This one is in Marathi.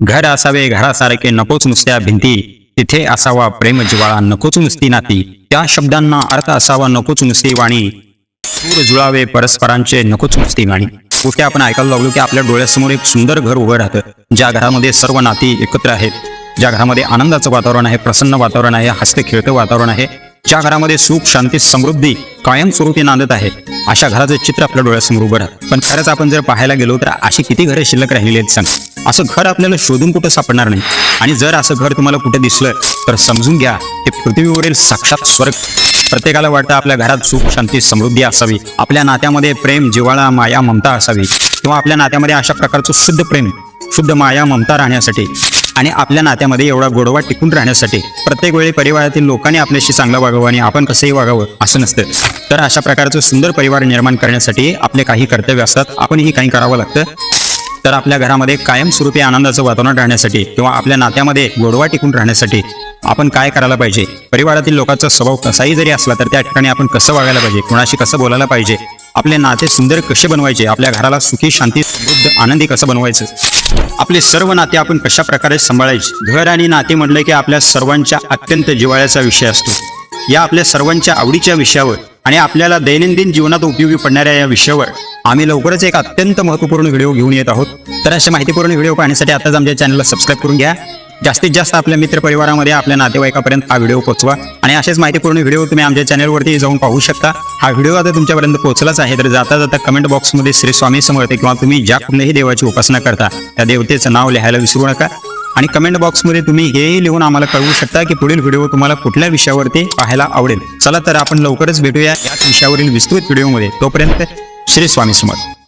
घर असावे घरासारखे नकोच नुसत्या भिंती, तिथे असावा प्रेम जिव्हाळा नकोच नुसती नाती, त्या शब्दांना अर्थ असावा नकोच नुसती वाणी, सूर जुळावे परस्परांचे नकोच नुसती गाणी. गोष्टी आपण ऐकायला लागलो की आपल्या डोळ्यासमोर एक सुंदर घर उभं राहतं, ज्या घरामध्ये सर्व नाती एकत्र आहेत, ज्या घरामध्ये आनंदाचं वातावरण आहे, प्रसन्न वातावरण आहे, हसते खेळतं वातावरण आहे, ज्या घरामध्ये सुख शांती समृद्धी कायमस्वरूपी नांदत आहे, अशा घराचं चित्र आपल्या डोळ्यासमोर उभं राहतं. पण खरंच आपण जर पाहायला गेलो तर अशी किती घरं शिल्लक राहिलेली आहेत सांग. असं घर आपल्याला शोधून कुठं सापडणार नाही. आणि जर असं घर तुम्हाला कुठे दिसलं तर समजून घ्या ते पृथ्वीवरील साक्षात स्वर्ग. प्रत्येकाला वाटतं आपल्या घरात सुख शांती समृद्धी असावी, आपल्या नात्यामध्ये प्रेम जिव्हाळा माया ममता असावी, किंवा आपल्या नात्यामध्ये अशा प्रकारचं शुद्ध प्रेम शुद्ध माया ममता राहण्यासाठी आणि आपल्या नात्यामध्ये एवढा गोडवा टिकून राहण्यासाठी प्रत्येक वेळी परिवारातील लोकांनी आपल्याशी चांगलं वागावं आणि आपण कसंही वागावं असं नसतं. तर अशा प्रकारचं सुंदर परिवार निर्माण करण्यासाठी आपले काही कर्तव्य असतात, आपणही काही करावं लागतं. तर आपल्या घरामध्ये कायमस्वरूपी आनंदाचं वातावरण राहण्यासाठी किंवा आपल्या नात्यामध्ये गोडवा टिकून राहण्यासाठी आपण काय करायला पाहिजे, परिवारातील लोकांचा स्वभाव कसाही जरी असला तर त्या ठिकाणी आपण कसं वागायला पाहिजे, कोणाशी कसं बोलायला पाहिजे, आपले नाते सुंदर कसे बनवायचे, आपल्या घराला सुखी शांती समृद्ध आनंदी कसं बनवायचं, आपले सर्व नाते आपण कशा प्रकारे सांभाळायचे. घर आणि नाते म्हटलं की आपल्या सर्वांच्या अत्यंत जिव्हाळ्याचा विषय असतो. या आपल्या सर्वांच्या आवडीच्या विषयावर आणि आपल्याला दैनंदिन जीवनात उपयोगी पडणाऱ्या या विषयावर आम्ही लवकरच एक अत्यंत महत्त्वपूर्ण व्हिडिओ घेऊन येत आहोत. तर अशा माहितीपूर्ण व्हिडिओ पाहण्यासाठी आताच आमच्या चॅनलला सबस्क्राईब करून घ्या. जास्तीत जास्त आपल्या मित्रपरिवारामध्ये आपल्या नातेवाईकापर्यंत हा व्हिडिओ पोहोचवा आणि असेच माहितीपूर्ण व्हिडिओ तुम्ही आमच्या चॅनलवरती जाऊन पाहू शकता. हा व्हिडिओ आता तुमच्यापर्यंत पोहोचलाच आहे. तर जाता जाता कमेंट बॉक्समध्ये श्री स्वामी समर्थ किंवा तुम्ही ज्या कुठल्याही देवाची उपासना करता त्या देवतेचं नाव लिहायला विसरू नका. आणि कमेंट बॉक्समध्ये तुम्ही हेही लिहून आम्हाला कळवू शकता की पुढील व्हिडिओ तुम्हाला कुठल्या विषयावरती पाहायला आवडेल. चला तर आपण लवकरच भेटूया याच विषयावरील विस्तृत व्हिडिओमध्ये. तोपर्यंत श्री स्वामी समर्थ.